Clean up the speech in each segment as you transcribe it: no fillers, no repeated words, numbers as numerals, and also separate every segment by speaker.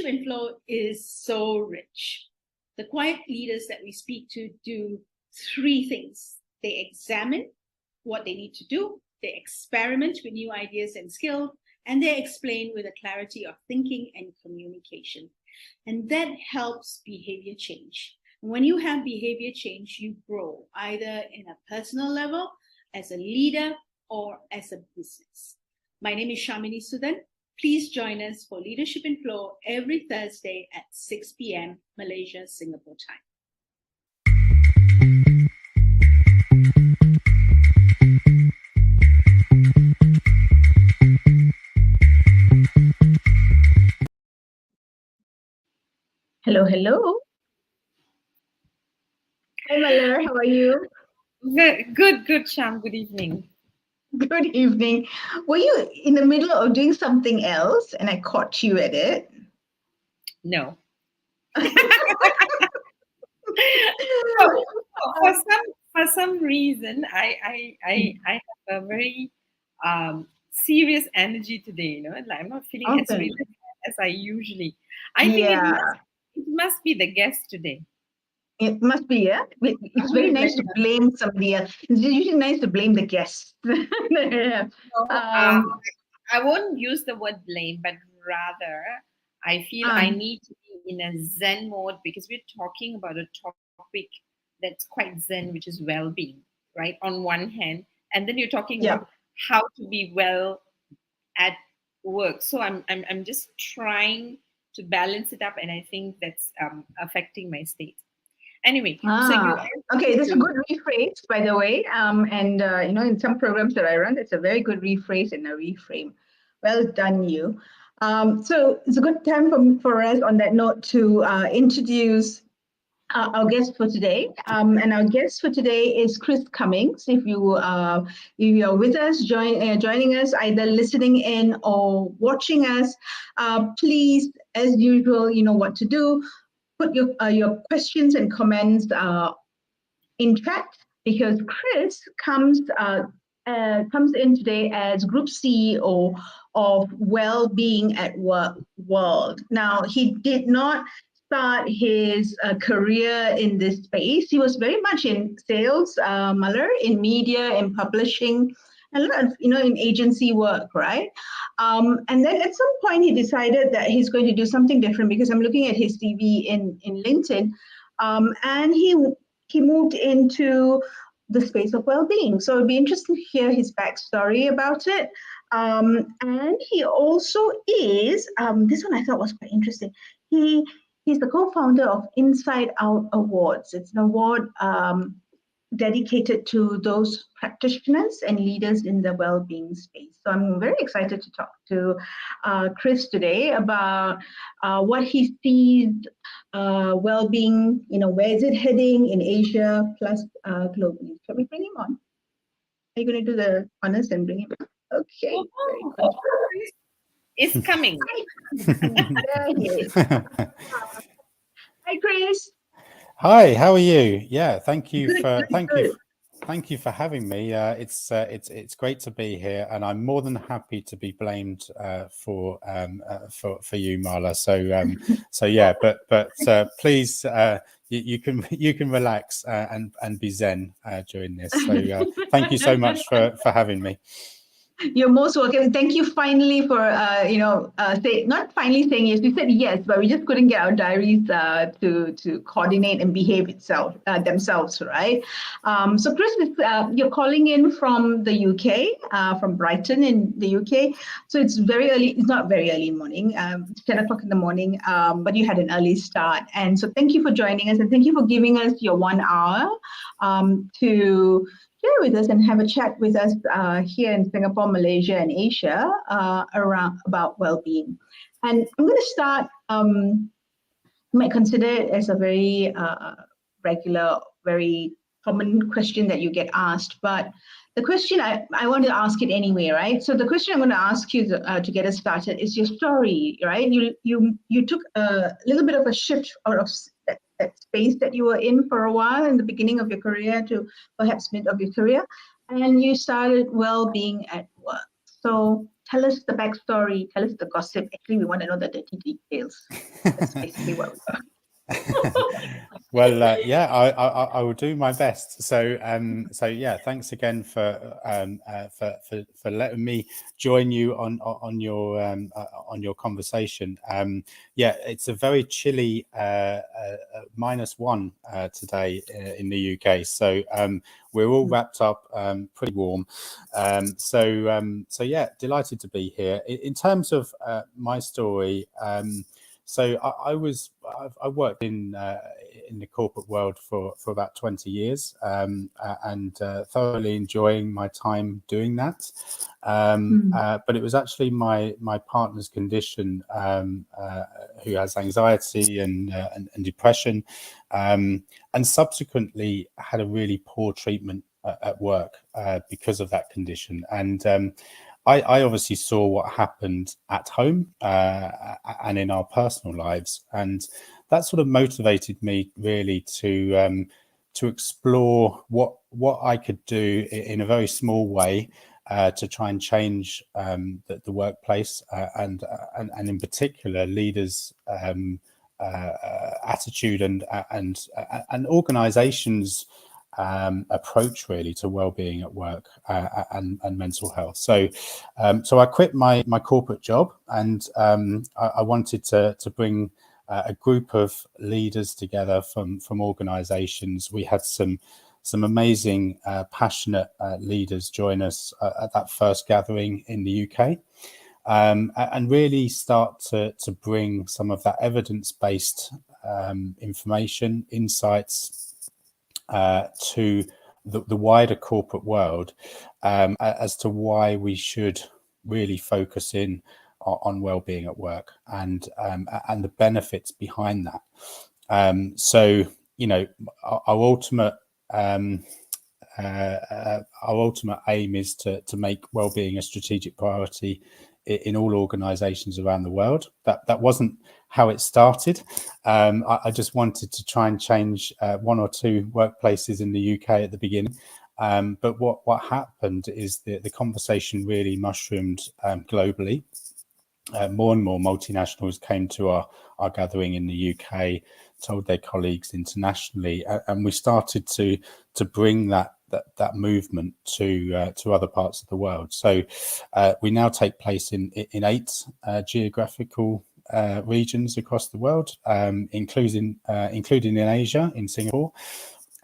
Speaker 1: Leadership in Flow is so rich. The quiet leaders that we speak to do three things. They examine what they need to do, they experiment with new ideas and skills, and they explain with a clarity of thinking and communication. And that helps behavior change. When you have behavior change, you grow either in a personal level, as a leader, or as a business. My name is Shamini Sudan. Please join us for Leadership in Flow every Thursday at 6 p.m. Malaysia, Singapore time.
Speaker 2: Hello, hello. Hi, Malhar. How are you?
Speaker 3: Good, Sham. Good evening.
Speaker 2: Good evening. Were you in the middle of doing something else and I caught you at it?
Speaker 3: No. For some reason, I have a very serious energy today. Like I'm not feeling as relaxed as I usually. I think it must be the guest today.
Speaker 2: It must be, yeah. It's very nice to blame somebody else. It's usually nice to blame the guest.
Speaker 3: I won't use the word blame, but rather I feel I need to be in a Zen mode because we're talking about a topic that's quite Zen, which is well-being, right? On one hand, and then you're talking about how to be well at work. So I'm just trying to balance it up, and I think that's affecting my state. Anyway,
Speaker 2: okay, that's a good rephrase, by the way. In some programs that I run, it's a very good rephrase and a reframe. Well done, you. So it's a good time for us on that note to introduce our guest for today. And our guest for today is Chris Cummings. If you are with us, joining us, either listening in or watching us, please, as usual, you know what to do. Put your questions and comments in chat, because Chris comes in today as Group CEO of Wellbeing at World. Now, he did not start his career in this space. He was very much in sales, Malhar, in media, in publishing, a lot of, in agency work, right? And then at some point he decided that he's going to do something different, because I'm looking at his CV in LinkedIn, and he moved into the space of well-being. So it'd be interesting to hear his backstory about it. And he also is, this one I thought was quite interesting. He's the co-founder of Inside Out Awards. It's an award dedicated to those practitioners and leaders in the well-being space. So I'm very excited to talk to Chris today about what he sees well-being, where is it heading in Asia plus globally. Can we bring him on? Are you going to do the honors and bring him on? Okay.
Speaker 3: It's coming.
Speaker 2: There he is. Hi, Chris.
Speaker 4: Hi, how are you? Yeah, thank you for having me. It's great to be here, and I'm more than happy to be blamed for you, Marla. So yeah, but please, you can relax and be zen during this. So thank you so much for having me.
Speaker 2: You're most welcome. Thank you finally for, not finally saying yes. We said yes, but we just couldn't get our diaries to coordinate and behave themselves, right? So Chris, you're calling in from the UK, from Brighton in the UK. So it's very early. It's not very early in the morning. It's 10 o'clock in the morning, but you had an early start. And so thank you for joining us, and thank you for giving us your 1 hour to share with us and have a chat with us here in Singapore, Malaysia, and Asia about well-being. And I'm going to start, you might consider it as a very regular, very common question that you get asked, but the question I want to ask it anyway, right? So the question I'm going to ask you to get us started is your story, right? You took a little bit of a shift out of that space that you were in for a while in the beginning of your career to perhaps mid of your career, and you started well-being at work. So tell us the backstory, tell us the gossip. Actually, we want to know the dirty details. That's basically what we are.
Speaker 4: Well, yeah, I will do my best. So yeah, thanks again for letting me join you on your conversation. Yeah, it's a very chilly -1 today in the UK. So we're all wrapped up, pretty warm. So yeah, delighted to be here. In terms of my story. So I worked in the corporate world for about 20 years, and thoroughly enjoying my time doing that. But it was actually my partner's condition, who has anxiety and depression, and subsequently had a really poor treatment at work because of that condition. And I obviously saw what happened at home and in our personal lives, and that sort of motivated me really to explore what I could do in a very small way to try and change the workplace and in particular leaders' attitude and organisations' approach really to well-being at work and mental health. So I quit my corporate job, and I wanted to bring a group of leaders together from organizations. We had some amazing passionate leaders join us at that first gathering in the UK, and really start to bring some of that evidence-based information, insights to the wider corporate world as to why we should really focus in on well-being at work and the benefits behind that. So you know, our ultimate aim is to make well-being a strategic priority in all organizations around the world. That wasn't how it started. I just wanted to try and change 1 or 2 workplaces in the UK at the beginning. But what happened is the conversation really mushroomed globally. More and more multinationals came to our gathering in the UK, told their colleagues internationally, and we started to bring that movement to other parts of the world. So we now take place in 8 geographical regions across the world, including in Asia, in Singapore.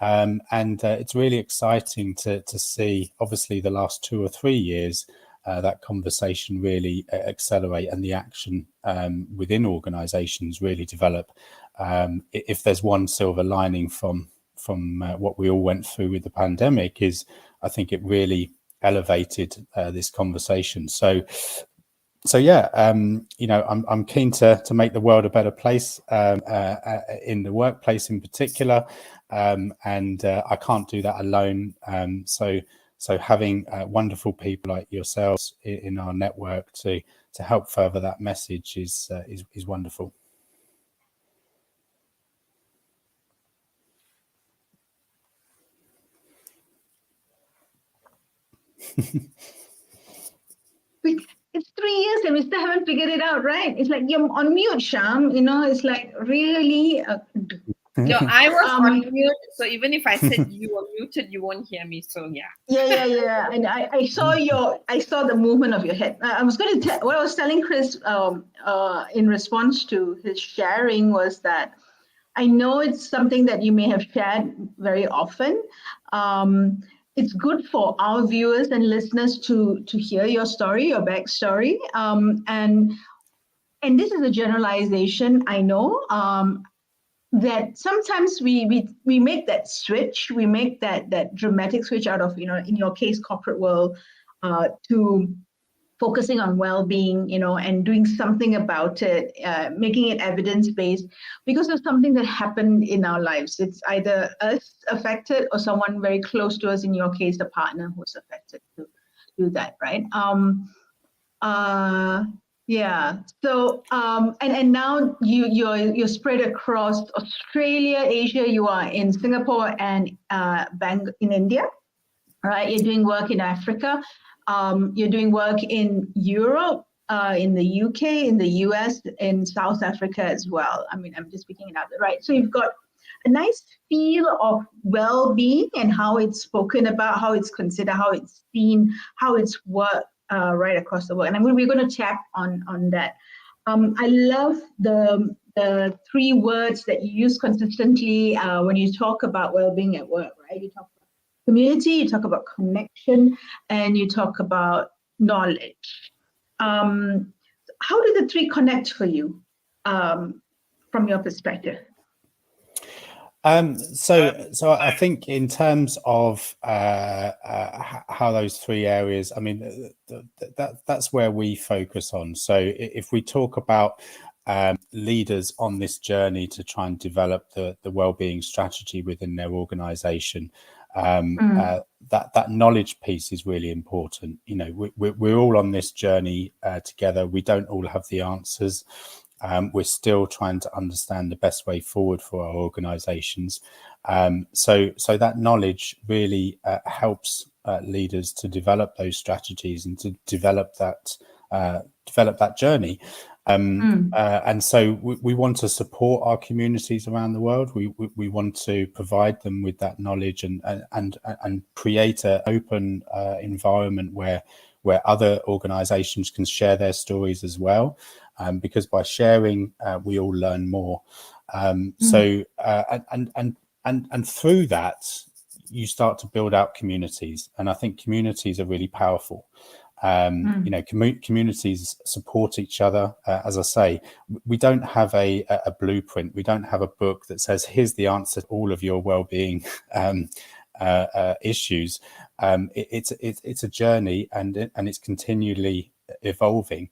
Speaker 4: And it's really exciting to see, obviously, the last 2 or 3 years, that conversation really accelerate and the action within organizations really develop. If there's one silver lining from what we all went through with the pandemic, is I think it really elevated this conversation. So yeah, you know, I'm keen to make the world a better place, in the workplace in particular, and I can't do that alone. So having wonderful people like yourselves in our network to help further that message is wonderful.
Speaker 2: It's 3 years and we still haven't figured it out, right? It's like you're on mute, Sham. You know, it's like really.
Speaker 3: No, I was on mute, so even if I said you were muted, you won't hear me. So yeah.
Speaker 2: Yeah. And I saw the movement of your head. I was going to tell what I was telling Chris in response to his sharing was that I know it's something that you may have shared very often. It's good for our viewers and listeners to hear your story, your backstory, and this is a generalization. I know. That sometimes we make that switch, we make that dramatic switch out of, you know, in your case, corporate world, to focusing on well-being, you know, and doing something about it, making it evidence-based because of something that happened in our lives. It's either us affected or someone very close to us, in your case, a partner who's affected to do that, right? Yeah. So and now you're spread across Australia, Asia. You are in Singapore and in India, right? You're doing work in Africa. You're doing work in Europe, in the UK, in the US, in South Africa as well. I mean, I'm just picking it up, right? So you've got a nice feel of well-being and how it's spoken about, how it's considered, how it's seen, how it's worked right across the world. And we're going to tap on that. I love the three words that you use consistently when you talk about well-being at work, right? You talk about community, you talk about connection, and you talk about knowledge. How do the three connect for you from your perspective?
Speaker 4: So I think in terms of how those three areas, I mean, that's where we focus on. So if we talk about leaders on this journey to try and develop the well-being strategy within their organization, that knowledge piece is really important. You know, we're all on this journey together. We don't all have the answers. We're still trying to understand the best way forward for our organizations. So that knowledge really helps leaders to develop those strategies and to develop that journey. And so we want to support our communities around the world. We want to provide them with that knowledge and create an open environment where other organizations can share their stories as well. Because by sharing, we all learn more. So and through that, you start to build out communities, and I think communities are really powerful. You know, communities support each other. As I say, we don't have a blueprint. We don't have a book that says, here's the answer to all of your well-being issues. It's a journey, and it's continually evolving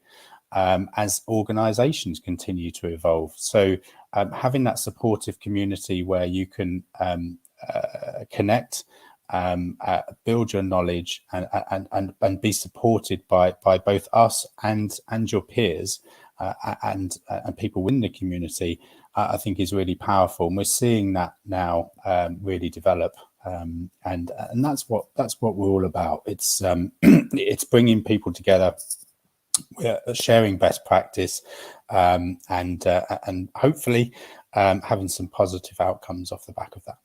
Speaker 4: as organizations continue to evolve. So having that supportive community where you can connect, build your knowledge and be supported by both us and your peers and people within the community, I think is really powerful. And we're seeing that now really develop. And that's what we're all about. It's it's bringing people together. We're sharing best practice and hopefully having some positive outcomes off the back of that.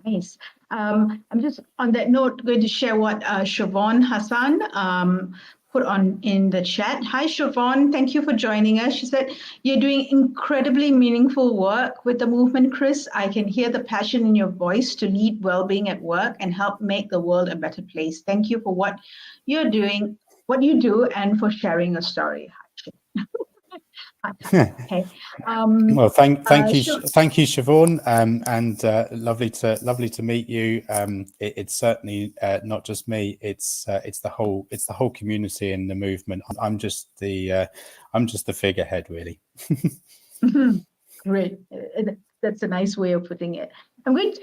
Speaker 2: Nice. I'm just on that note going to share what Siobhan Hassan put on in the chat. Hi, Siobhan. Thank you for joining us. She said, you're doing incredibly meaningful work with the movement, Chris. I can hear the passion in your voice to lead well-being at work and help make the world a better place. Thank you for what you're doing, what you do, and for sharing your story. Okay.
Speaker 4: Well, thank you, Siobhan, and lovely to meet you. It's certainly not just me; it's the whole community and the movement. I'm just the figurehead, really.
Speaker 2: Great, that's a nice way of putting it. I'm going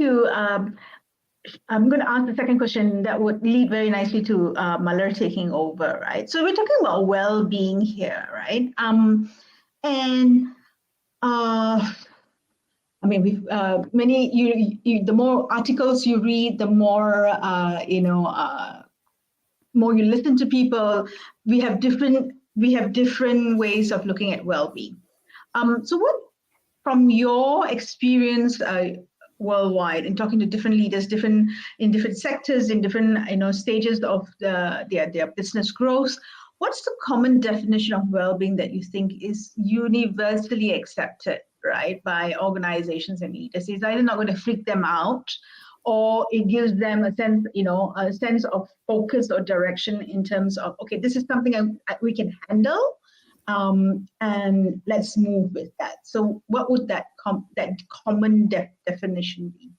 Speaker 2: to ask the second question that would lead very nicely to Malar taking over, right? So we're talking about well-being here, right? And I mean, we've the more articles you read, the more more you listen to people. We have different ways of looking at well-being. So what, from your experience worldwide and talking to different leaders, in different sectors, in different stages of their business growth, what's the common definition of well-being that you think is universally accepted, right, by organizations and leaders? It's either not going to freak them out, or it gives them a sense, a sense of focus or direction in terms of, okay, this is something we can handle, and let's move with that. So what would that common definition be?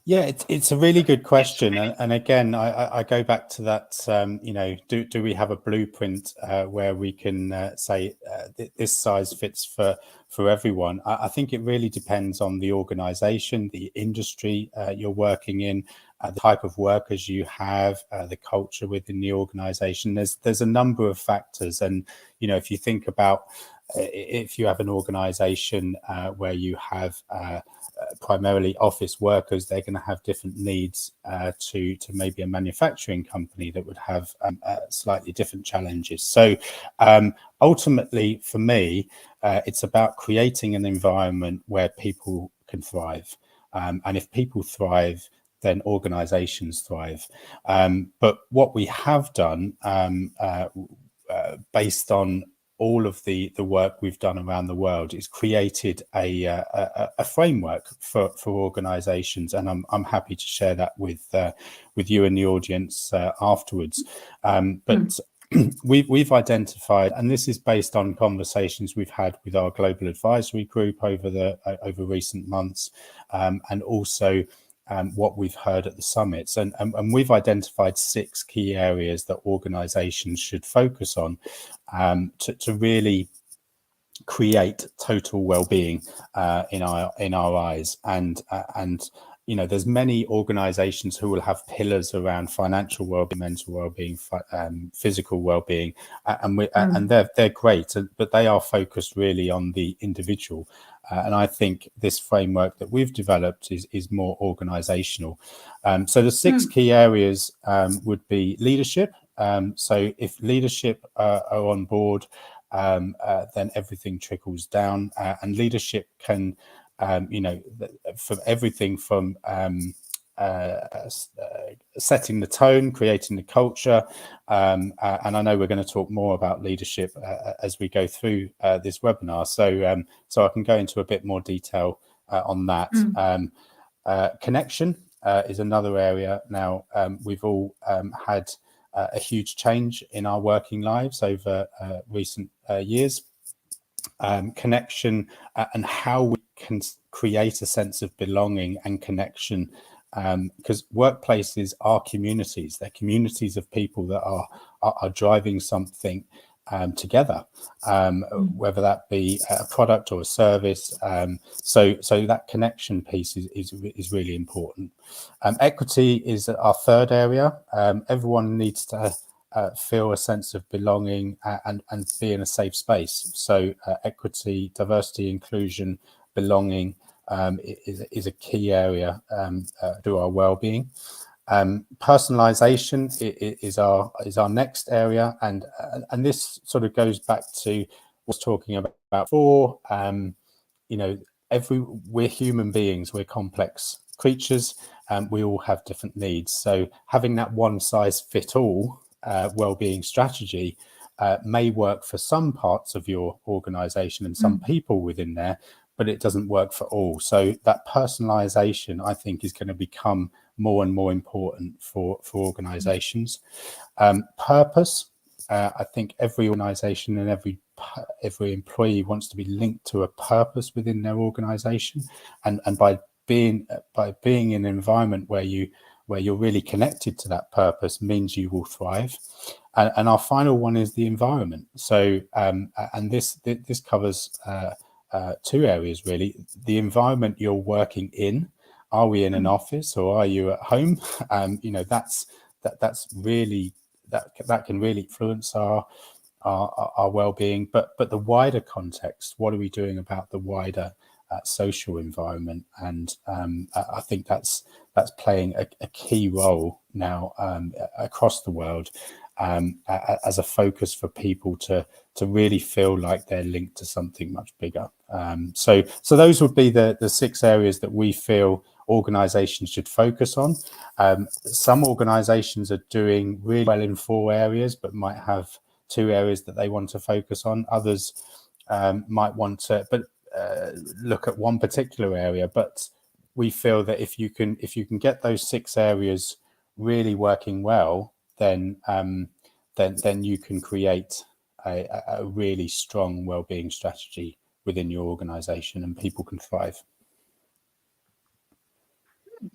Speaker 4: Yeah, it's a really good question, and again, I go back to that. Do we have a blueprint where we can say this size fits for everyone? I think it really depends on the organisation, the industry you're working in, the type of workers you have, the culture within the organisation. There's a number of factors, and if you think about if you have an organization where you have primarily office workers, they're going to have different needs to maybe a manufacturing company that would have slightly different challenges. So ultimately, for me, it's about creating an environment where people can thrive. And if people thrive, then organizations thrive. But what we have done based on all of the work we've done around the world is created a framework for organizations, and I'm happy to share that with you and the audience afterwards. But we've identified, and this is based on conversations we've had with our global advisory group over recent months, and also what we've heard at the summits, and we've identified 6 key areas that organizations should focus on to really create total well-being in our eyes. And you know, there's many organizations who will have pillars around financial well-being, mental well-being, physical well-being, and they're great, but they are focused really on the individual. And I think this framework that we've developed is more organizational. So the 6 key areas would be leadership. So if leadership are on board, then everything trickles down, and leadership can, you know, from everything from setting the tone, creating the culture, and I know we're going to talk more about leadership as we go through this webinar, so I can go into a bit more detail on that. Connection is another area. Now, we've all had a huge change in our working lives over recent years. Connection and how we can create a sense of belonging and connection, because workplaces are communities. They're communities of people that are driving something together, whether that be a product or a service. So that connection piece is really important. Equity is our 3rd area. Everyone needs to feel a sense of belonging and be in a safe space. So equity, diversity, inclusion, belonging is a key area to our well-being. Personalisation is our next area, and this sort of goes back to what I was talking about before. You know, we're human beings, we're complex creatures, and we all have different needs. So having that one-size-fits-all well-being strategy may work for some parts of your organisation and some people within there, but it doesn't work for all. So that personalisation, I think, is going to become more and more important for organizations. Purpose, I think every organization and every employee wants to be linked to a purpose within their organization, and by being in an environment where you're really connected to that purpose means you will thrive. And our final one is the environment. So and this covers 2 areas really. The environment you're working in. Are we in an office or are you at home? You know, that's really that can really influence our well-being. But the wider context, what are we doing about the wider social environment? And I think that's playing a key role now across the world as a focus for people to really feel like they're linked to something much bigger. So those would be the 6 areas that we feel organizations should focus on. Some organizations are doing really well in 4 areas, but might have 2 areas that they want to focus on. Others might want to look at one particular area, but we feel that if you can get those 6 areas really working well, then you can create a really strong well-being strategy within your organization, and people can thrive.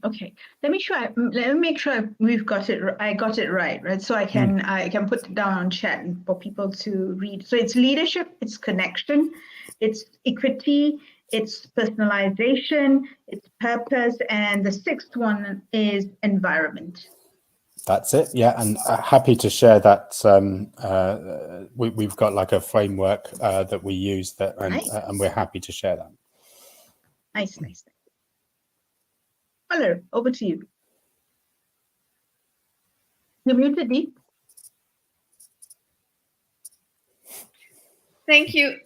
Speaker 2: Okay, let me make sure we've got it. I got it right. So I can put it down on chat for people to read. So it's leadership, it's connection, it's equity, it's personalization, it's purpose, and the 6th one is environment.
Speaker 4: That's it. Yeah, and happy to share that. We've got like a framework that we use that, and we're happy to share that.
Speaker 2: Nice. Hello, over to you. You're muted, Dee.
Speaker 3: Thank you.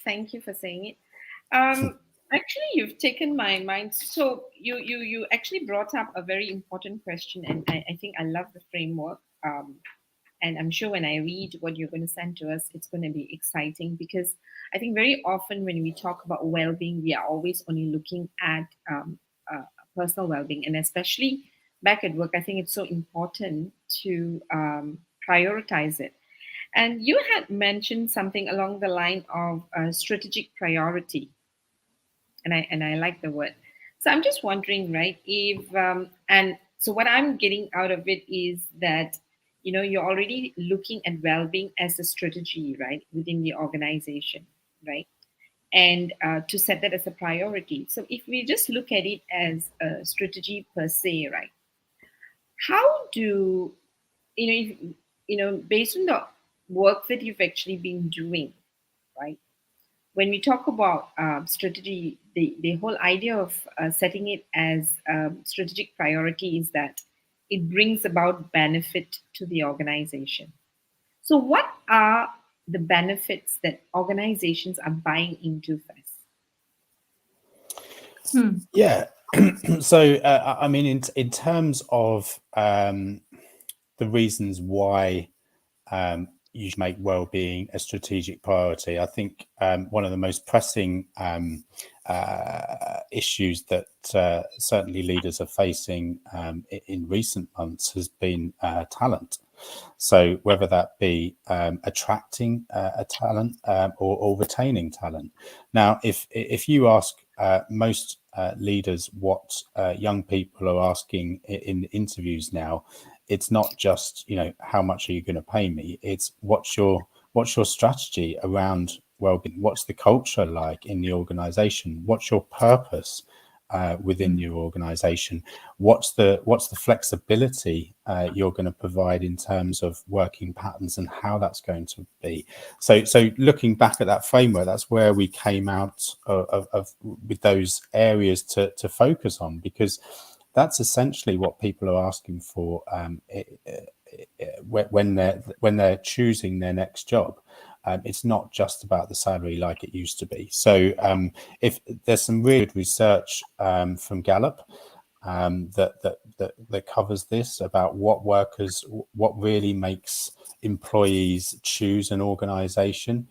Speaker 3: Thank you for saying it. Actually, you've taken my mind. So you actually brought up a very important question, and I think I love the framework. And I'm sure when I read what you're going to send to us, it's going to be exciting, because I think very often when we talk about well-being, we are always only looking at personal well-being, and especially back at work, I think it's so important to prioritize it. And you had mentioned something along the line of strategic priority, and I like the word. So I'm just wondering, right? If and so what I'm getting out of it is that you're already looking at well-being as a strategy, right, within the organization, right? And to set that as a priority. So if we just look at it as a strategy per se, right? How do based on the work that you've actually been doing, right? When we talk about strategy, the whole idea of setting it as strategic priority is that it brings about benefit to the organization. So, what are the benefits that organizations are buying into first?
Speaker 4: Yeah. So, I mean, in terms of the reasons why you should make well-being a strategic priority, I think one of the most pressing issues that certainly leaders are facing in recent months has been talent. So whether that be attracting a talent or retaining talent. Now, if you ask most leaders what young people are asking in interviews now, it's not just how much are you going to pay me? It's what's your strategy around well-being? What's the culture like in the organization? What's your purpose within your organization? What's the flexibility you're going to provide in terms of working patterns and how that's going to be? So looking back at that framework, that's where we came out of with those areas to focus on, because that's essentially what people are asking for when they're choosing their next job. It's not just about the salary like it used to be. So if there's some really good research from Gallup that covers this, about what really makes employees choose an organization,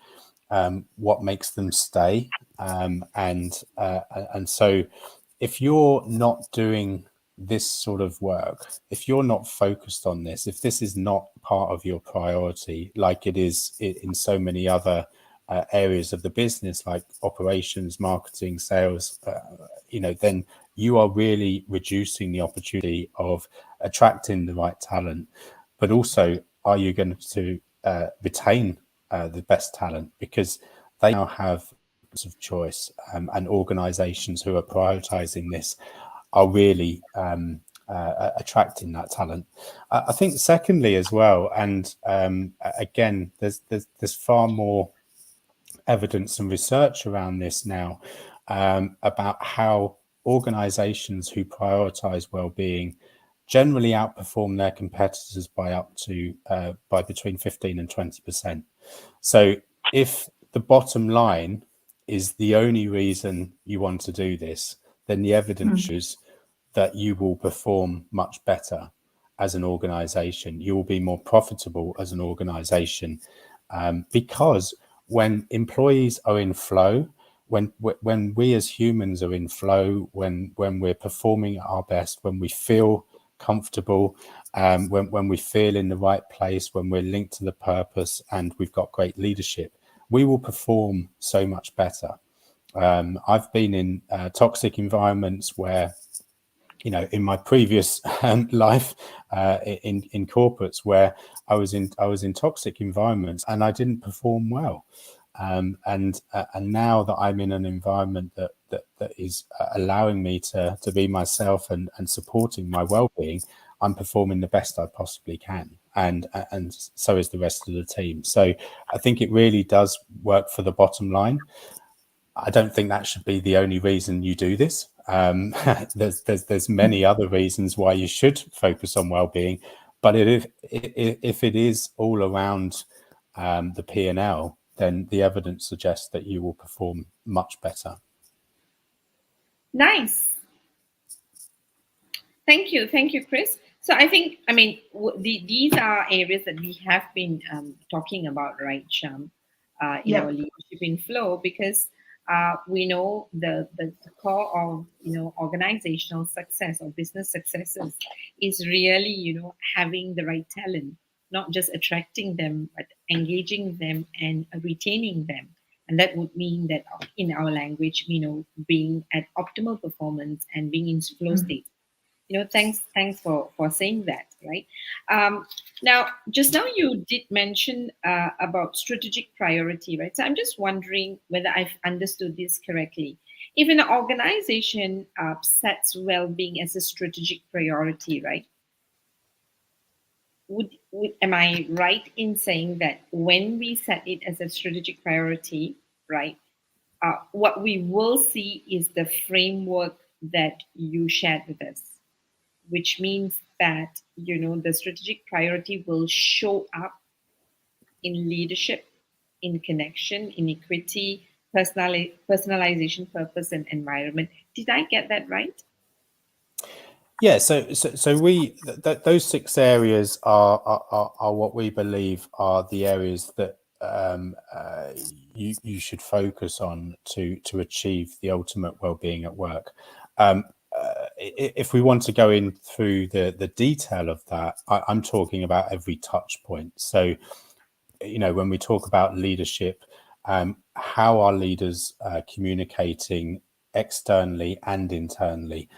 Speaker 4: what makes them stay, and so if you're not doing this sort of work, if you're not focused on this, if this is not part of your priority, like it is in so many other areas of the business, like operations, marketing, sales, then you are really reducing the opportunity of attracting the right talent. But also, are you going to retain the best talent? Because they now have of choice, and organizations who are prioritizing this are really attracting that talent. I think secondly as well, and again, there's far more evidence and research around this now, about how organizations who prioritize well-being generally outperform their competitors by between 15 and 20%. So if the bottom line is the only reason you want to do this, then the evidence shows that you will perform much better as an organization. You will be more profitable as an organization, because when employees are in flow, when we as humans are in flow, when we're performing at our best, when we feel comfortable, when we feel in the right place, when we're linked to the purpose and we've got great leadership, we will perform so much better. I've been in toxic environments where, in my previous life, in corporates, where I was in toxic environments and I didn't perform well. And now that I'm in an environment that is allowing me to be myself and supporting my well-being, I'm performing the best I possibly can, and so is the rest of the team. So I think it really does work for the bottom line. I don't think that should be the only reason you do this. There's many other reasons why you should focus on well-being, but if it is all around the P&L, then the evidence suggests that you will perform much better.
Speaker 3: Nice. Thank you, Chris. So I think, I mean, these are areas that we have been talking about, right, Sham, in our leadership in flow, because we know the core of, organizational success or business successes is really, having the right talent, not just attracting them, but engaging them and retaining them. And that would mean that in our language, being at optimal performance and being in flow state. Thanks for saying that, right? Now, just now you did mention about strategic priority, right? So I'm just wondering whether I've understood this correctly. If an organization sets well-being as a strategic priority, right? Am I right in saying that when we set it as a strategic priority, right? What we will see is the framework that you shared with us, which means that, the strategic priority will show up in leadership, in connection, in equity, personalization, purpose, and environment. Did I get that right?
Speaker 4: Yeah, so those 6 areas are what we believe are the areas that you should focus on to achieve the ultimate well-being at work. If we want to go in through the detail of that, I'm talking about every touch point. So, when we talk about leadership, how are leaders communicating externally and internally?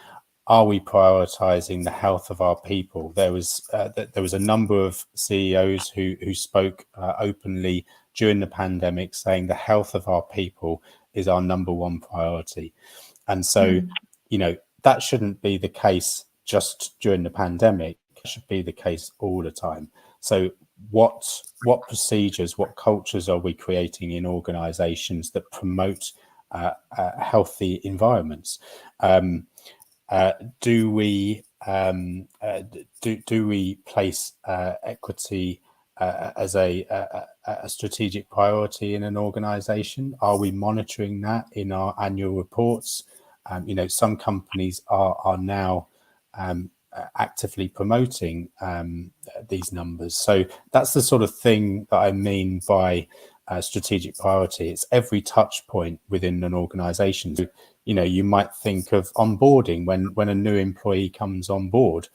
Speaker 4: Are we prioritizing the health of our people? There was a number of CEOs who spoke openly during the pandemic, saying the health of our people is our number one priority. And so, that shouldn't be the case just during the pandemic. It should be the case all the time. So what procedures, what cultures are we creating in organizations that promote healthy environments? Do we place equity as a strategic priority in an organization? Are we monitoring that in our annual reports? Some companies are now actively promoting these numbers. So that's the sort of thing that I mean by strategic priority. It's every touch point within an organization. So, you might think of onboarding when a new employee comes on board.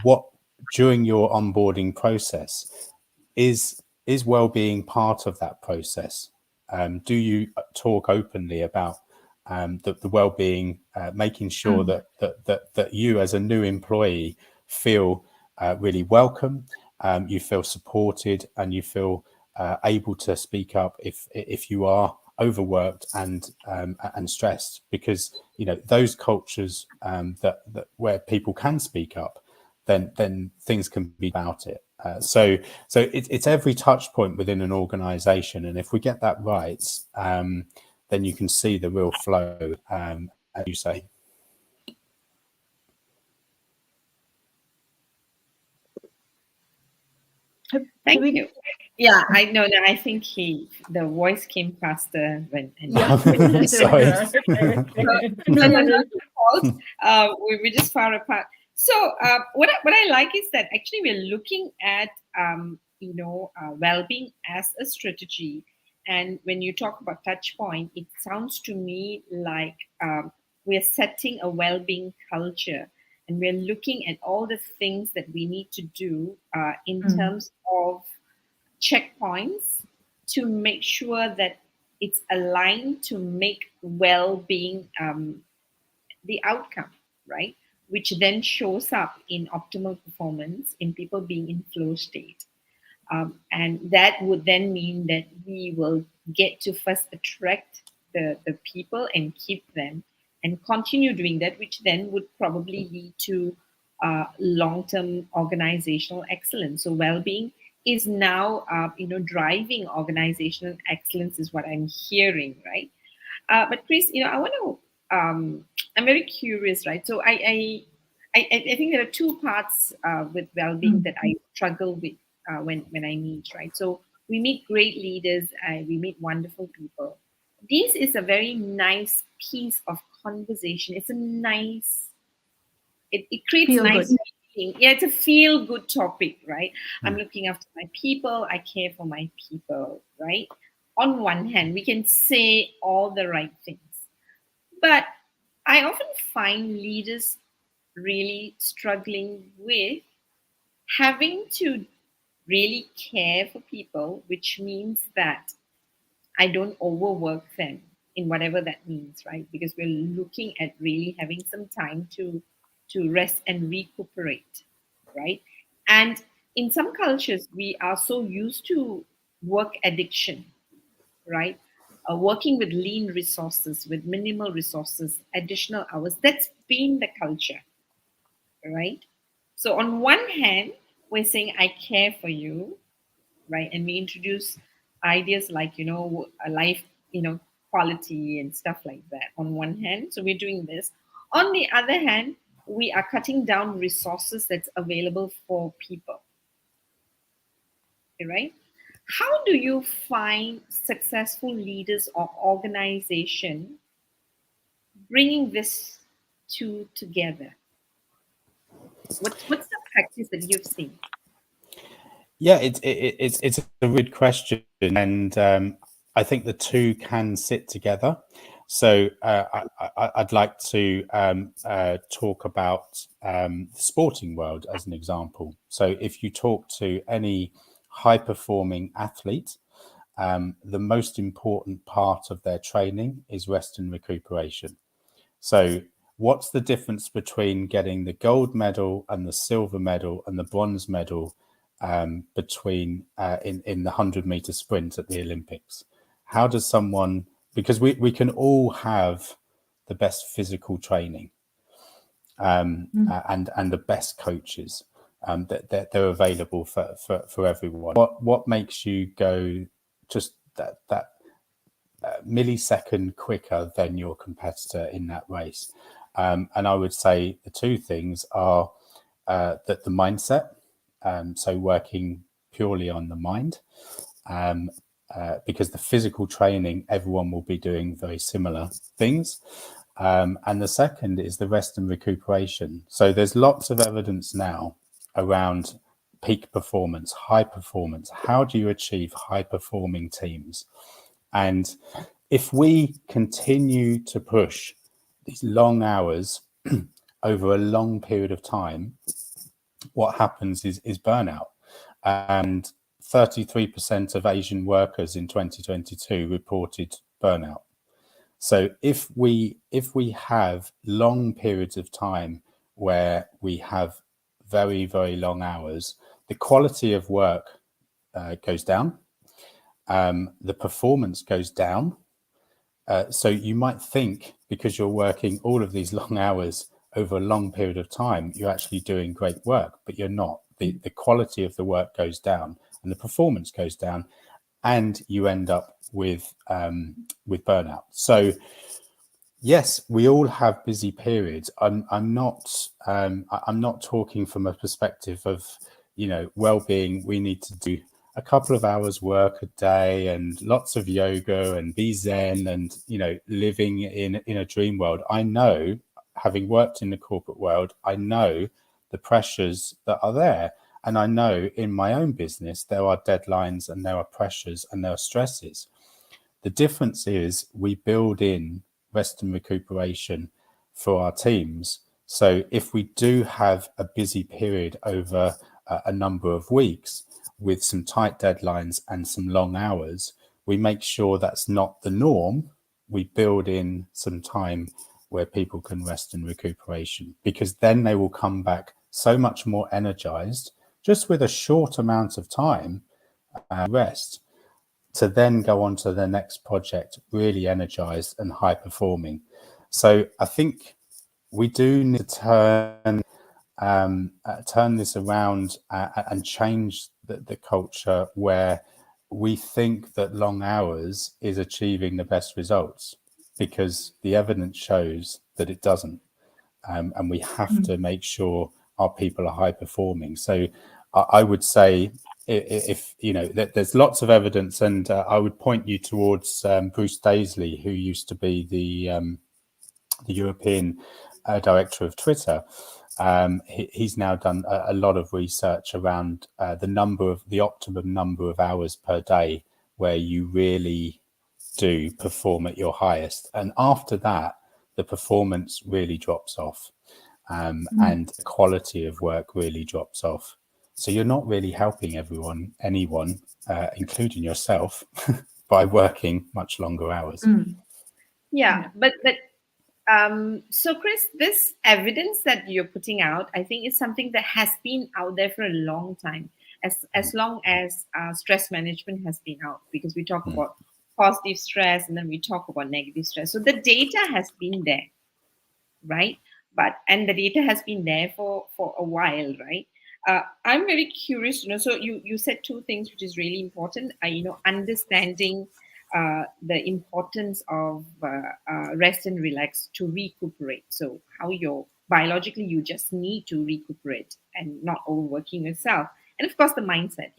Speaker 4: What during your onboarding process is well-being part of that process? Do you talk openly about the well-being, making sure that you as a new employee feel really welcome, you feel supported, and you feel able to speak up if you are overworked and stressed? Because those cultures that where people can speak up, then things can be about it. So it's every touch point within an organization, and if we get that right, then you can see the real flow, as you say.
Speaker 3: Thank you. Yeah, I know that. I think the voice came faster when.
Speaker 4: Sorry.
Speaker 3: We're just far apart. So what I like is that actually we're looking at well-being as a strategy. And when you talk about touch point, it sounds to me like we're setting a well-being culture, and we're looking at all the things that we need to do in terms of checkpoints to make sure that it's aligned to make well-being the outcome, right? Which then shows up in optimal performance, in people being in flow state. And that would then mean that we will get to first attract the people and keep them and continue doing that, which then would probably lead to long-term organizational excellence. So well-being is now, driving organizational excellence is what I'm hearing, right? But Chris, I want to. I'm very curious, right? So I think there are two parts with well-being that I struggle with when I meet, right? So we meet great leaders, we meet wonderful people. This is a very nice piece of conversation. It's a nice. It creates
Speaker 2: Feel
Speaker 3: nice
Speaker 2: good.
Speaker 3: feeling. Yeah, it's a feel-good topic, right? I'm looking after my people. I care for my people, right? On one hand, we can say all the right things. But I often find leaders really struggling with having to really care for people, which means that I don't overwork them in whatever that means, right? Because we're looking at really having some time to rest and recuperate, right? And in some cultures, we are so used to work addiction, right? Working with lean resources, with minimal resources, additional hours. That's been the culture, right? So on one hand, we're saying, I care for you, right? And we introduce ideas like, a life, quality and stuff like that on one hand. So we're doing this. On the other hand, we are cutting down resources that's available for people, right? How do you find successful leaders or organization bringing this two together? What's the practice that you've seen?
Speaker 4: Yeah, it's a good question, and I think the two can sit together. So I'd like to talk about the sporting world as an example. So if you talk to any high-performing athlete, the most important part of their training is rest and recuperation. So what's the difference between getting the gold medal and the silver medal and the bronze medal between in the 100-meter sprint at the Olympics? How does someone, because we can all have the best physical training and the best coaches that they're available for everyone. What makes you go just that millisecond quicker than your competitor in that race? And I would say the two things are that the mindset, so working purely on the mind, because the physical training, everyone will be doing very similar things. And the second is the rest and recuperation. So there's lots of evidence now around peak performance, high performance. How do you achieve high performing teams? And if we continue to push these long hours over a long period of time, what happens is burnout. And 33% of Asian workers in 2022 reported burnout. So if we have long periods of time where we have very, very long hours, the quality of work goes down, the performance goes down. So you might think because you're working all of these long hours over a long period of time, you're actually doing great work, but you're not. The quality of the work goes down and the performance goes down, and you end up with burnout. So yes, we all have busy periods. I'm not talking from a perspective of well-being. We need to do a couple of hours work a day and lots of yoga and be zen and living in a dream world. I know, having worked in the corporate world, I know the pressures that are there, and I know in my own business there are deadlines and there are pressures and there are stresses. The difference is we build in rest and recuperation for our teams. So if we do have a busy period over a number of weeks with some tight deadlines and some long hours, we make sure that's not the norm. We build in some time where people can rest and recuperation, because then they will come back so much more energized just with a short amount of time rest, to then go on to the next project really energized and high performing. So I think we do need to turn turn this around and change the culture where we think that long hours is achieving the best results, because the evidence shows that it doesn't. And we have to make sure our people are high performing. So I would say, if you know, there's lots of evidence, and I would point you towards Bruce Daisley, who used to be the European director of Twitter. He's now done a lot of research around the optimum number of hours per day where you really do perform at your highest, and after that the performance really drops off, and the quality of work really drops off. So you're not really helping anyone, including yourself, by working much longer hours.
Speaker 3: Yeah, but so Chris, this evidence that you're putting out, I think is something that has been out there for a long time, as long as stress management has been out, because we talk about positive stress and then we talk about negative stress. So the data has been there, right? And the data has been there for a while, right? I'm very curious to know. So you said two things, which is really important. Understanding the importance of rest and relax to recuperate. So how biologically you just need to recuperate and not overworking yourself. And of course the mindset,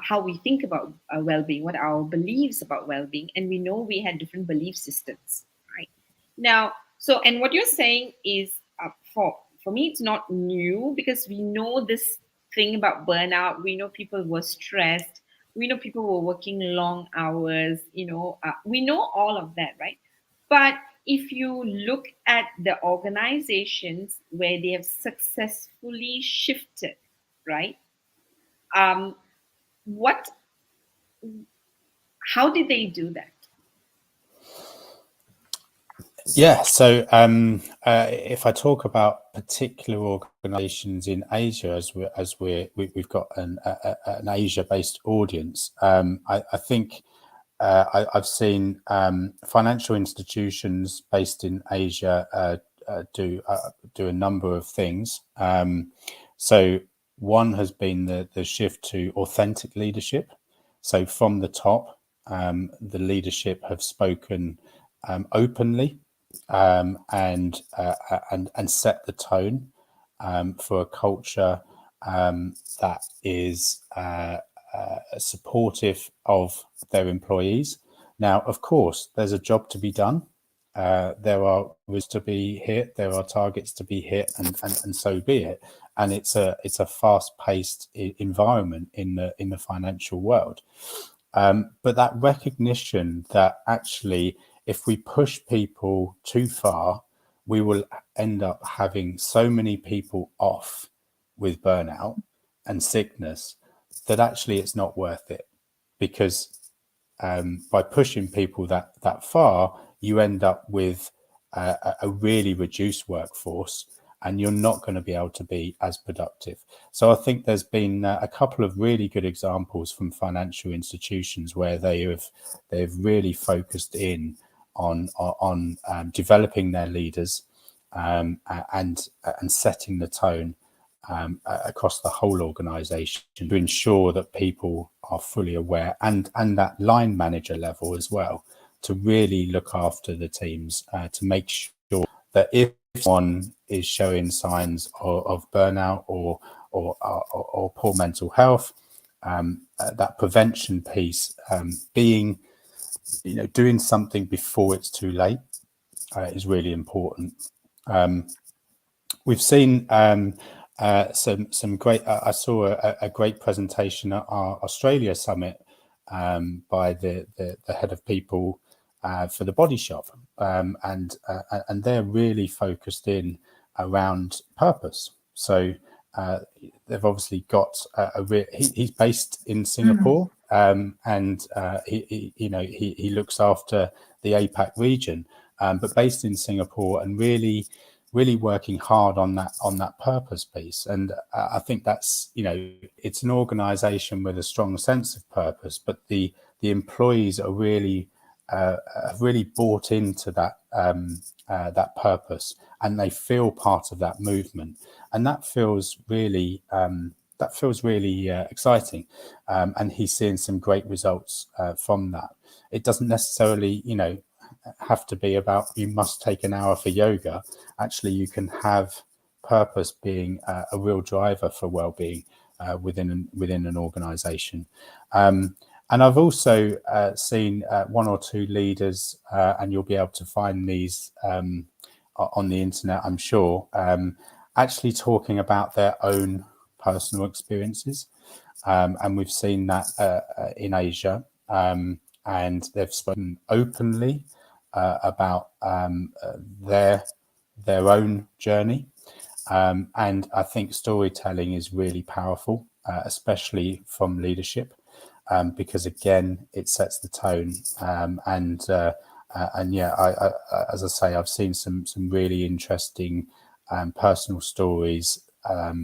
Speaker 3: how we think about well-being, what our beliefs about well-being. And we know we had different belief systems, right? Now, and what you're saying is, for me, it's not new, because we know this thing about burnout. We know people were stressed. We know people were working long hours. We know all of that, right? But if you look at the organizations where they have successfully shifted, right? How did they do that?
Speaker 4: Yeah, so if I talk about particular organizations in Asia, as we've got an Asia-based audience, I think I've seen financial institutions based in Asia do a number of things. So one has been the shift to authentic leadership. So from the top, the leadership have spoken openly, and set the tone for a culture that is supportive of their employees. Now, of course, there's a job to be done. There are risks to be hit. There are targets to be hit, and so be it. And it's a fast-paced environment in the financial world. But that recognition that actually, if we push people too far, we will end up having so many people off with burnout and sickness that actually it's not worth it, because by pushing people that far, you end up with a really reduced workforce, and you're not going to be able to be as productive. So I think there's been a couple of really good examples from financial institutions where they've really focused in on developing their leaders and setting the tone across the whole organization to ensure that people are fully aware, and that line manager level as well, to really look after the teams, to make sure that if one is showing signs of burnout or poor mental health, that prevention piece, doing something before it's too late, is really important. We've seen some great. I saw a great presentation at our Australia summit by the head of people for the Body Shop, and they're really focused in around purpose. So they've obviously got he's based in Singapore, and he looks after the APAC region, but based in Singapore, and really working hard on that purpose piece. And I think that's, it's an organization with a strong sense of purpose, but the employees are really have really bought into that that purpose, and they feel part of that movement, and that feels really exciting. And he's seeing some great results from that. It doesn't necessarily, have to be about you must take an hour for yoga. Actually, you can have purpose being a real driver for well-being within an organization. And I've also seen one or two leaders, and you'll be able to find these on the internet, I'm sure, actually talking about their own personal experiences. And we've seen that in Asia, and they've spoken openly about their own journey. And I think storytelling is really powerful, especially from leadership, because again, it sets the tone. And yeah, I, as I say, I've seen some really interesting personal stories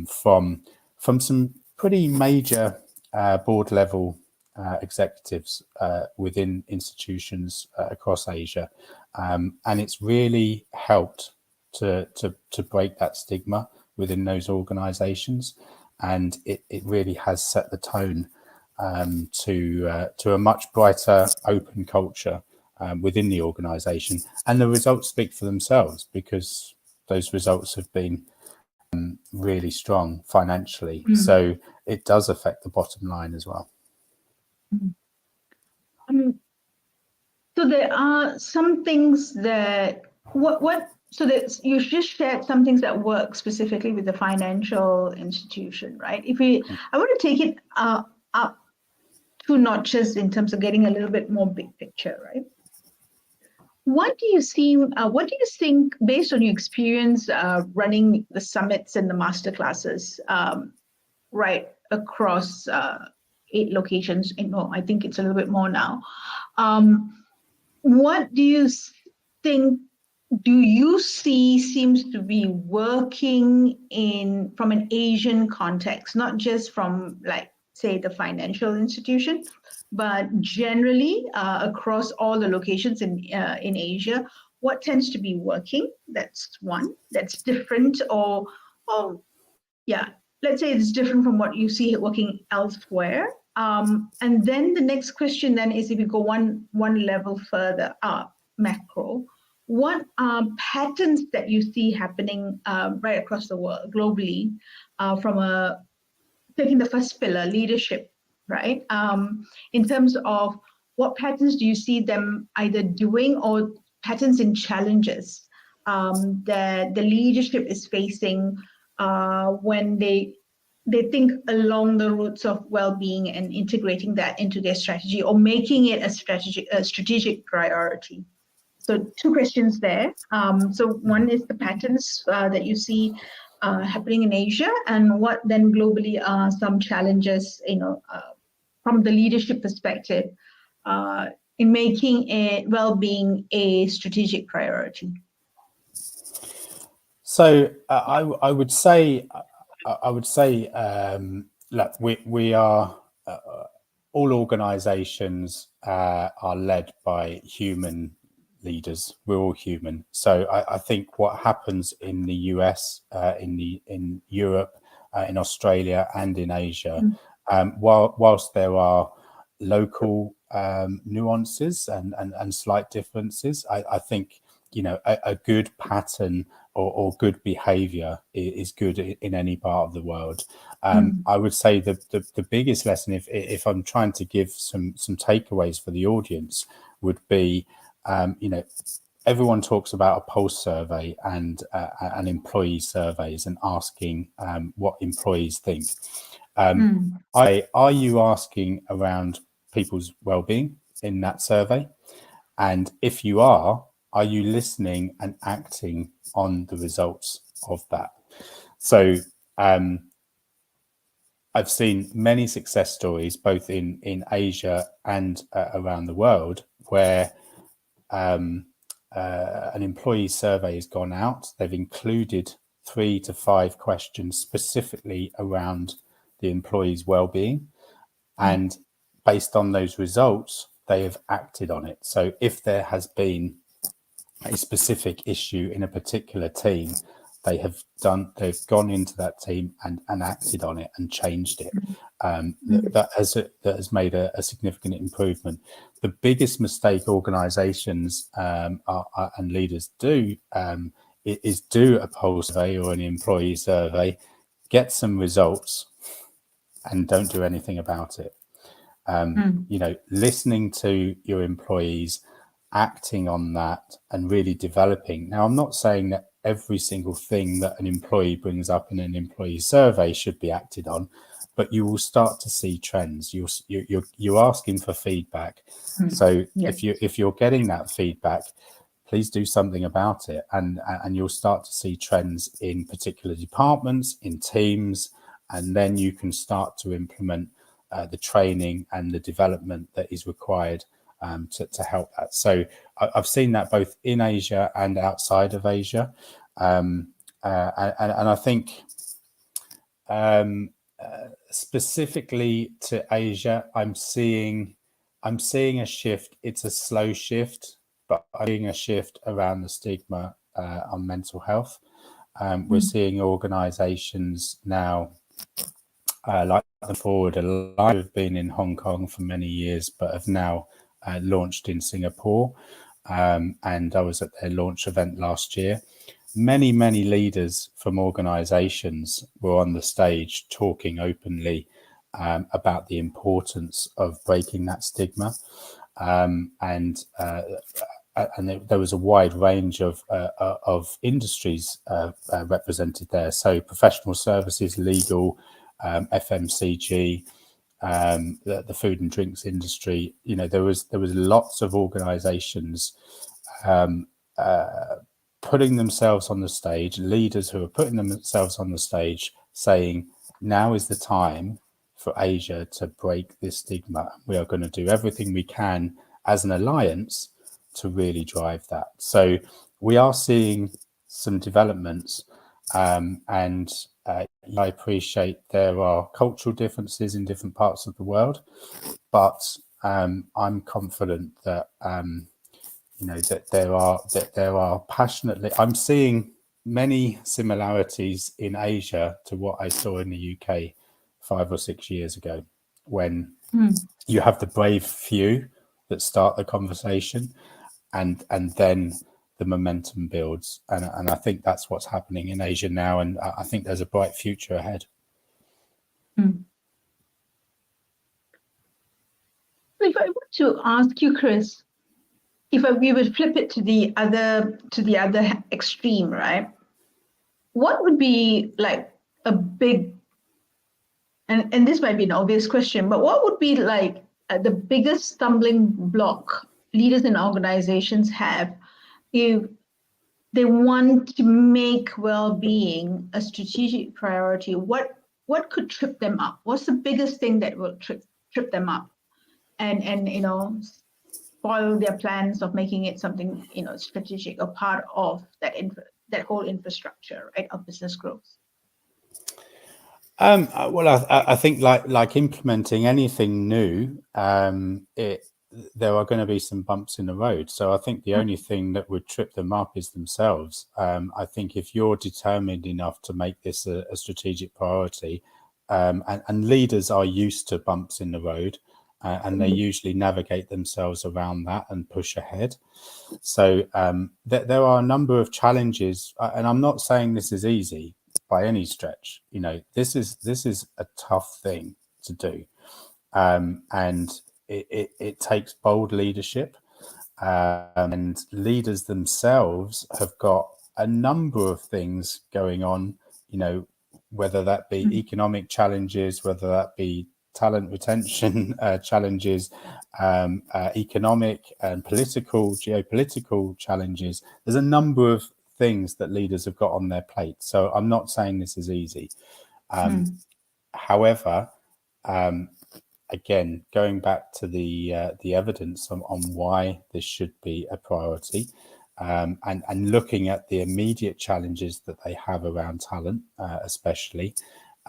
Speaker 4: from some pretty major board level executives within institutions across Asia, and it's really helped to break that stigma within those organizations, and it really has set the tone to a much brighter, open culture within the organization. And the results speak for themselves, because those results have been really strong financially. So it does affect the bottom line as well.
Speaker 2: So there are some things that so that you just shared some things that work specifically with the financial institution, right? I want to take it up 2 notches in terms of getting a little bit more big picture, right? What do you think, based on your experience running the summits and the masterclasses right across 8 locations? I think it's a little bit more now. What do you see seems to be working from an Asian context, not just from, like, say, the financial institution, but generally across all the locations in Asia? What tends to be working? That's one. That's different, or yeah, let's say it's different from what you see working elsewhere. And then the next question then is, if you go one level further up, macro, what are patterns that you see happening right across the world globally from taking the first pillar, leadership, right? In terms of what patterns do you see them either doing, or patterns and challenges that the leadership is facing when they think along the routes of well-being and integrating that into their strategy, or making it a strategic priority? So 2 questions there. So one is the patterns that you see happening in Asia, and what then globally are some challenges, from the leadership perspective in making well-being a strategic priority.
Speaker 4: So I would say, look, we are all organizations are led by human leaders. We're all human. So I think what happens in the US, in Europe, in Australia, and in Asia, whilst there are local nuances and slight differences, I think a good pattern or good behavior is good in any part of the world. I would say the biggest lesson, if I'm trying to give some takeaways for the audience, would be, everyone talks about a pulse survey and employee surveys and asking what employees think. Are you asking around people's well-being in that survey? And if you are you listening and acting on the results of that? So I've seen many success stories, both in Asia and around the world, where an employee survey has gone out. They've included 3 to 5 questions specifically around the employee's well-being. And based on those results, they have acted on it. So if there has been a specific issue in a particular team, they've gone into that team and acted on it and changed it. That has made a significant improvement. The biggest mistake organizations and leaders do is do a pulse survey or an employee survey, get some results, and don't do anything about it. You know, listening to your employees, acting on that, and really developing. Now, I'm not saying that every single thing that an employee brings up in an employee survey should be acted on, but you will start to see trends. You're asking for feedback. So if you're getting that feedback, please do something about it, and you'll start to see trends in particular departments, in teams, and then you can start to implement the training and the development that is required to help that. So I've seen that both in Asia and outside of Asia, and I think specifically to Asia, I'm seeing a shift. It's a slow shift, but I'm seeing a shift around the stigma on mental health. We're seeing organisations now like Forward Alive have been in Hong Kong for many years, but have now launched in Singapore. And I was at their launch event last year. Many leaders from organisations were on the stage talking openly about the importance of breaking that stigma. And there was a wide range of industries represented there. So professional services, legal, FMCG, the food and drinks industry. You know, there was lots of organisations putting themselves on the stage, leaders who are putting themselves on the stage, saying, now is the time for Asia to break this stigma. We are going to do everything we can as an alliance to really drive that. So we are seeing some developments, and I appreciate there are cultural differences in different parts of the world, but I'm confident that you know, that there are passionately. I'm seeing many similarities in Asia to what I saw in the UK 5 or 6 years ago, when you have the brave few that start the conversation, and then the momentum builds, and I think that's what's happening in Asia now, and I think there's a bright future ahead.
Speaker 2: If I were to ask you, Chris, we would flip it to the other extreme, right? What would be like a big, and this might be an obvious question, but what would be like the biggest stumbling block leaders in organizations have if they want to make well-being a strategic priority? What could trip them up? What's the biggest thing that will trip them up and you know, spoil their plans of making it something, you know, strategic, or part of that whole infrastructure, right, of business growth?
Speaker 4: Well, I think like implementing anything new, there are going to be some bumps in the road. So I think the only thing that would trip them up is themselves. I think if you're determined enough to make this a strategic priority, and leaders are used to bumps in the road, and they usually navigate themselves around that and push ahead. So there are a number of challenges, and I'm not saying this is easy by any stretch. You know, this is a tough thing to do, and it takes bold leadership, and leaders themselves have got a number of things going on, you know, whether that be economic challenges, whether that be talent retention challenges, economic and geopolitical challenges. There's a number of things that leaders have got on their plate. So I'm not saying this is easy. However, again, going back to the evidence on why this should be a priority, and looking at the immediate challenges that they have around talent, especially,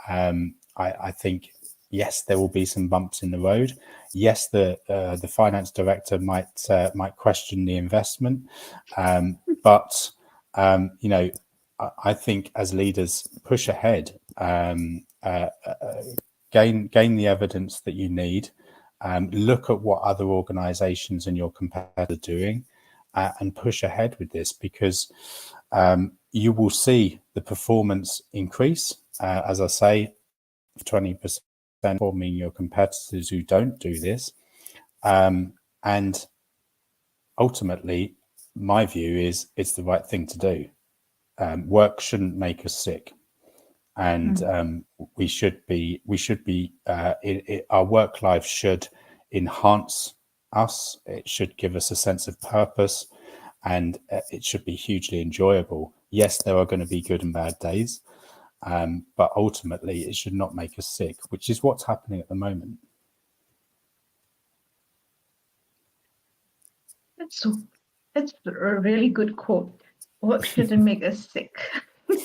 Speaker 4: I think Yes, there will be some bumps in the road. Yes, the finance director might question the investment, but you know, I think as leaders, push ahead, gain the evidence that you need, look at what other organisations and your competitors are doing, and push ahead with this, because you will see the performance increase. As I say, 20% forming your competitors who don't do this, and ultimately, my view is it's the right thing to do. Work shouldn't make us sick, and we should be our work life should enhance us. It should give us a sense of purpose, and it should be hugely enjoyable. Yes, there are going to be good and bad days, but ultimately it should not make us sick, which is what's happening at the moment.
Speaker 2: That's a really good quote. Work shouldn't make us sick.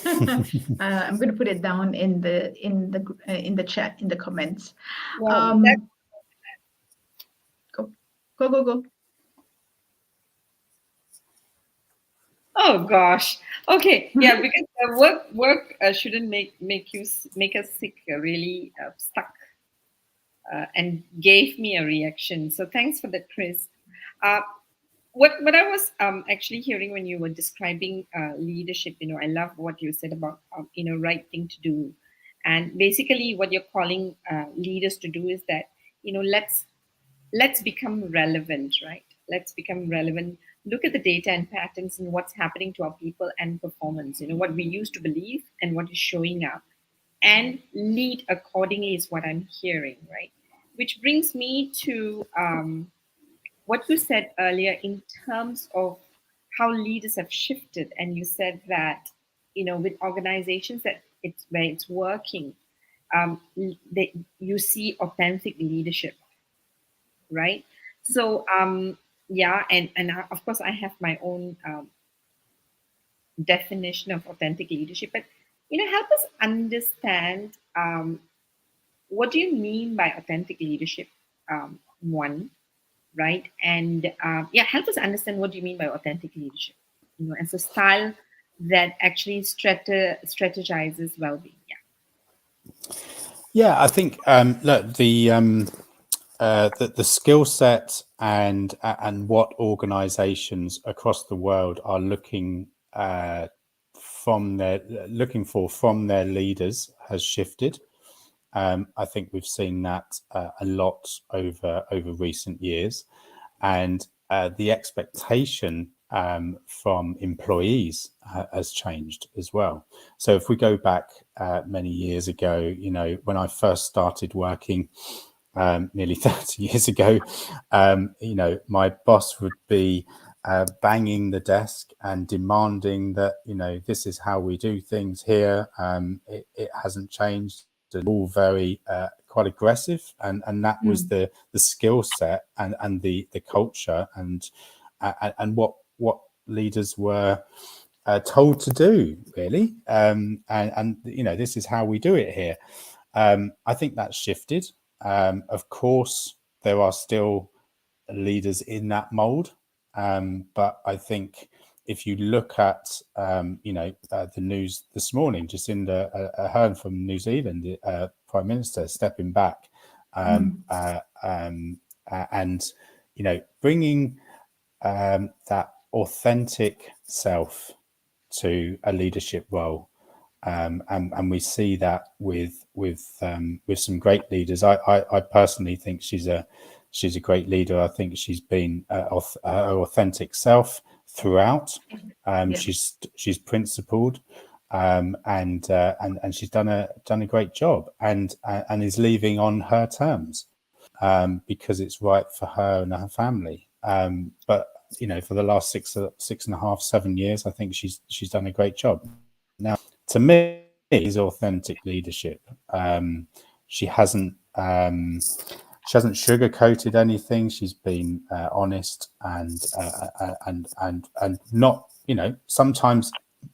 Speaker 2: I'm going to put it down in the chat, in the comments.
Speaker 3: Well,
Speaker 2: Go.
Speaker 3: oh gosh. Okay. Yeah, because work shouldn't make us sick. Really stuck, and gave me a reaction. So thanks for that, Chris. What I was actually hearing when you were describing leadership, I love what you said about right thing to do, and basically what you're calling leaders to do is that let's become relevant, right? Let's become relevant. Look at the data and patterns and what's happening to our people and performance. What we used to believe and what is showing up, and lead accordingly is what I'm hearing, right? Which brings me to what you said earlier in terms of how leaders have shifted. And you said that, with organizations that where it's working, you see authentic leadership, right? So, yeah, and of course, I have my own definition of authentic leadership, but, help us understand what do you mean by authentic leadership, one, right? And yeah, help us understand what do you mean by authentic leadership, as a style that actually strategizes well-being.
Speaker 4: Yeah, I think look, the skill set and what organizations across the world are looking from their leaders has shifted. I think we've seen that a lot over recent years, and the expectation from employees has changed as well. So if we go back many years ago, when I first started working nearly 30 years ago, my boss would be banging the desk and demanding that, this is how we do things here. It hasn't changed. It's all very quite aggressive, and that was the skill set and the culture and what leaders were told to do, really. And this is how we do it here. I think that's shifted. Of course, there are still leaders in that mold, but I think if you look at the news this morning, Jacinda Ardern from New Zealand, Prime Minister, stepping back, and bringing that authentic self to a leadership role. And we see that with some great leaders. I personally think she's a great leader. I think she's been her authentic self throughout. She's principled, and she's done a great job, and is leaving on her terms, because it's right for her and her family. But for the last 6.5, 7 years, I think she's done a great job. Now, to me, is authentic leadership. She hasn't sugarcoated anything. She's been honest and not. Sometimes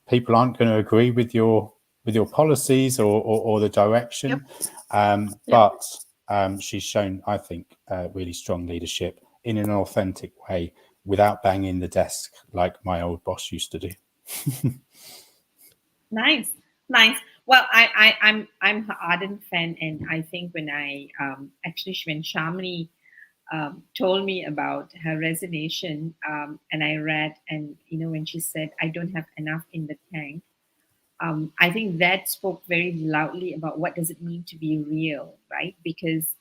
Speaker 4: people aren't going to agree with your your policies or the direction. But she's shown, I think, really strong leadership in an authentic way without banging the desk like my old boss used to do.
Speaker 3: Nice. Well, I'm her ardent fan, and I think when I actually when Shamini told me about her resignation, and I read, and when she said, "I don't have enough in the tank," I think that spoke very loudly about what does it mean to be real, right? Because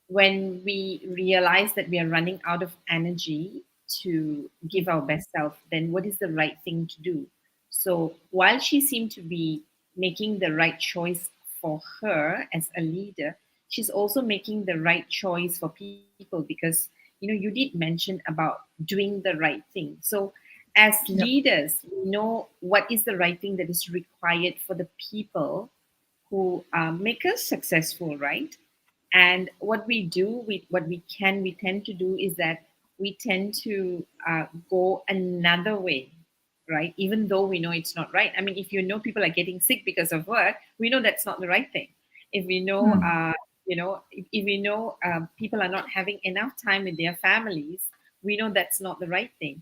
Speaker 3: when we realize that we are running out of energy to give our best self, then what is the right thing to do? So while she seemed to be making the right choice for her as a leader, she's also making the right choice for people, because you did mention about doing the right thing. So as leaders, we know what is the right thing that is required for the people who make us successful, right? And what we do, we tend to do is that we tend to go another way, right? Even though we know it's not right. I mean, if people are getting sick because of work, we know that's not the right thing. If we know, if we know people are not having enough time with their families, we know that's not the right thing,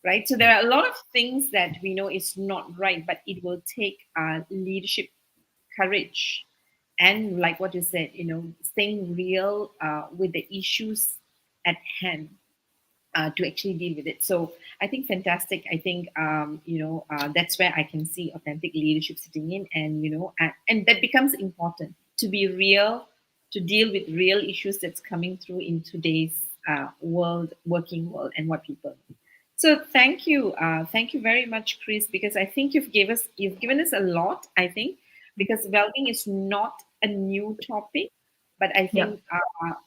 Speaker 3: right? So there are a lot of things that we know is not right, but it will take leadership courage, and like what you said, staying real with the issues at hand to actually deal with it. So I think fantastic. I think that's where I can see authentic leadership sitting in, and that becomes important, to be real, to deal with real issues that's coming through in today's working world, and what people need. So thank you very much, Chris, because I think you've given us a lot. I think because well-being is not a new topic, but I think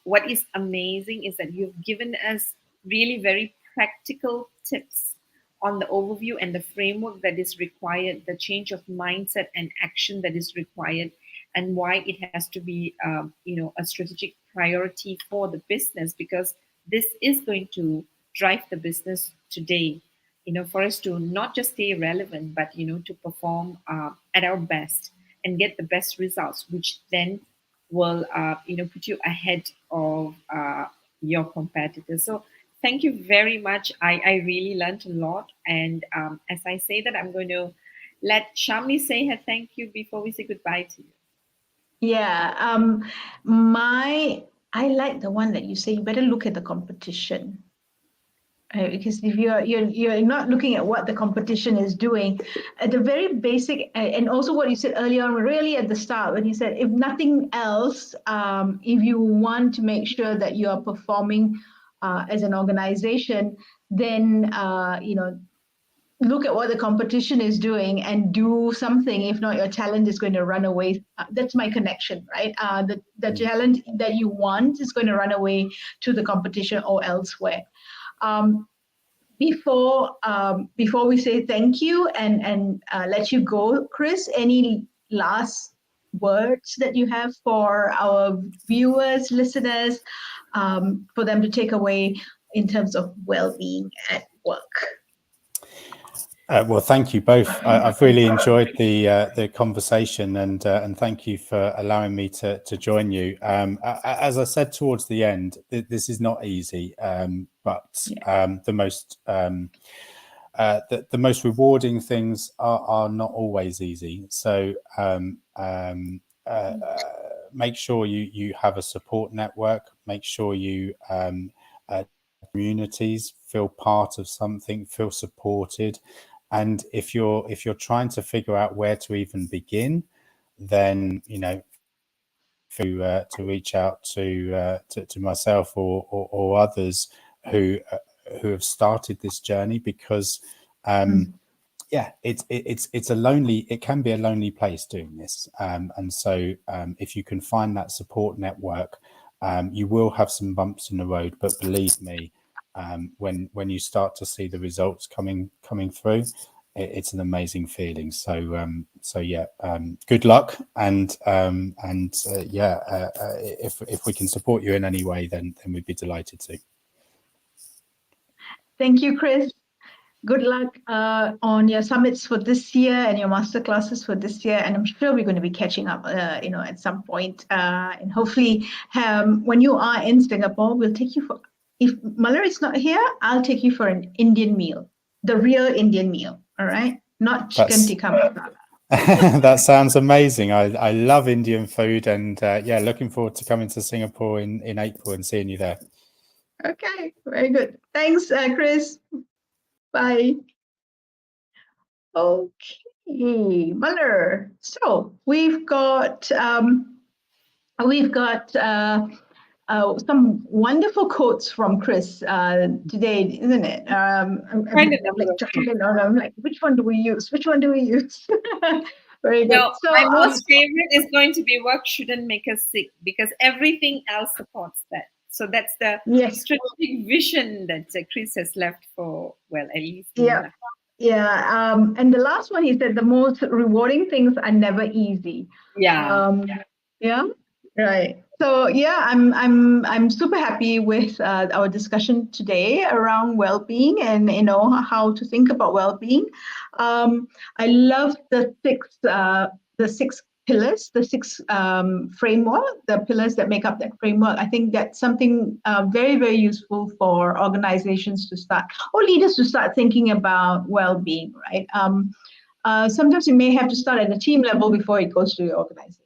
Speaker 3: what is amazing is that you've given us really very practical tips on the overview and the framework that is required, the change of mindset and action that is required, and why it has to be a strategic priority for the business, because this is going to drive the business today, for us to not just stay relevant, but to perform at our best and get the best results, which then will put you ahead of your competitors. So thank you very much. I really learned a lot, and as I say that, I'm going to let Shamini say her thank you before we say goodbye to you.
Speaker 2: Yeah, I like the one that you say you better look at the competition. Because if you're not looking at what the competition is doing, at the very basic, and also what you said earlier on, really at the start, when you said, if nothing else, if you want to make sure that you are performing as an organization, then look at what the competition is doing and do something. If not, your talent is going to run away. That's my connection, right? The talent that you want is going to run away to the competition or elsewhere. Before we say thank you and let you go, Chris, any last words that you have for our viewers, listeners, for them to take away in terms of well-being at work?
Speaker 4: Well, thank you both. I've really enjoyed the conversation, and thank you for allowing me to join you. As I said towards the end, this is not easy, but the most rewarding things are not always easy. So make sure you have a support network. Make sure you communities feel part of something, feel supported. And if you're trying to figure out where to even begin, then to reach out to myself or others who have started this journey, because it can be a lonely place doing this, and so if you can find that support network, you will have some bumps in the road, but believe me, when you start to see the results coming through, it's an amazing feeling. So good luck, and if we can support you in any way, then we'd be delighted to.
Speaker 2: Thank you, Chris. Good luck on your summits for this year and your master classes for this year. And I'm sure we're going to be catching up, at some point. And hopefully, when you are in Singapore, we'll take you for. If Muller is not here, I'll take you for an Indian meal, the real Indian meal. All right, not chicken tikka masala.
Speaker 4: That sounds amazing. I love Indian food, and looking forward to coming to Singapore in April and seeing you there.
Speaker 2: Okay, very good. Thanks, Chris. Bye. Okay, Muller. So we've got some wonderful quotes from Chris today, isn't it? I'm like, which one do we use? Which one do we use? Very good.
Speaker 3: No,
Speaker 2: so,
Speaker 3: my most favorite is going to be work shouldn't make us sick, because everything else supports that. So that's the strategic vision that Chris has left for, well, at least.
Speaker 2: Yeah. And the last one, he said, the most rewarding things are never easy.
Speaker 3: Yeah.
Speaker 2: Right. So I'm super happy with our discussion today around well-being and how to think about well-being. I love the six pillars, the six framework, the pillars that make up that framework. I think that's something very, very useful for organizations to start, or leaders to start thinking about well-being, right? Sometimes you may have to start at the team level before it goes to your organization.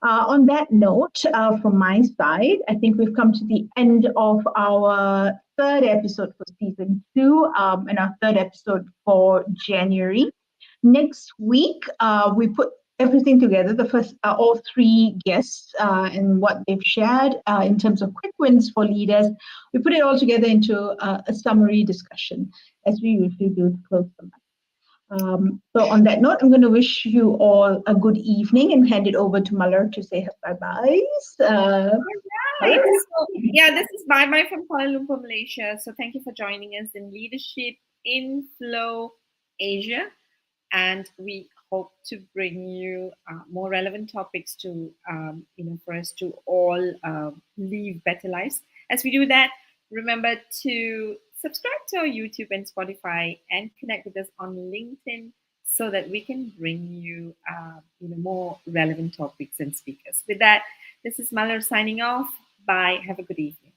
Speaker 2: On that note, from my side, I think we've come to the end of our third episode for season 2 and our third episode for January. Next week, we put everything together, the first, all 3 guests and what they've shared in terms of quick wins for leaders. We put it all together into a summary discussion, as we usually do to close the month. So on that note, I'm going to wish you all a good evening and hand it over to Muller to say bye-byes.
Speaker 3: So, this is bye-bye from Kuala Lumpur, Malaysia. So thank you for joining us in Leadership in Flow Asia. And we hope to bring you more relevant topics to, for us to all live better lives. As we do that, remember to subscribe to our YouTube and Spotify and connect with us on LinkedIn so that we can bring you more relevant topics and speakers. With that, this is Muller signing off. Bye. Have a good evening.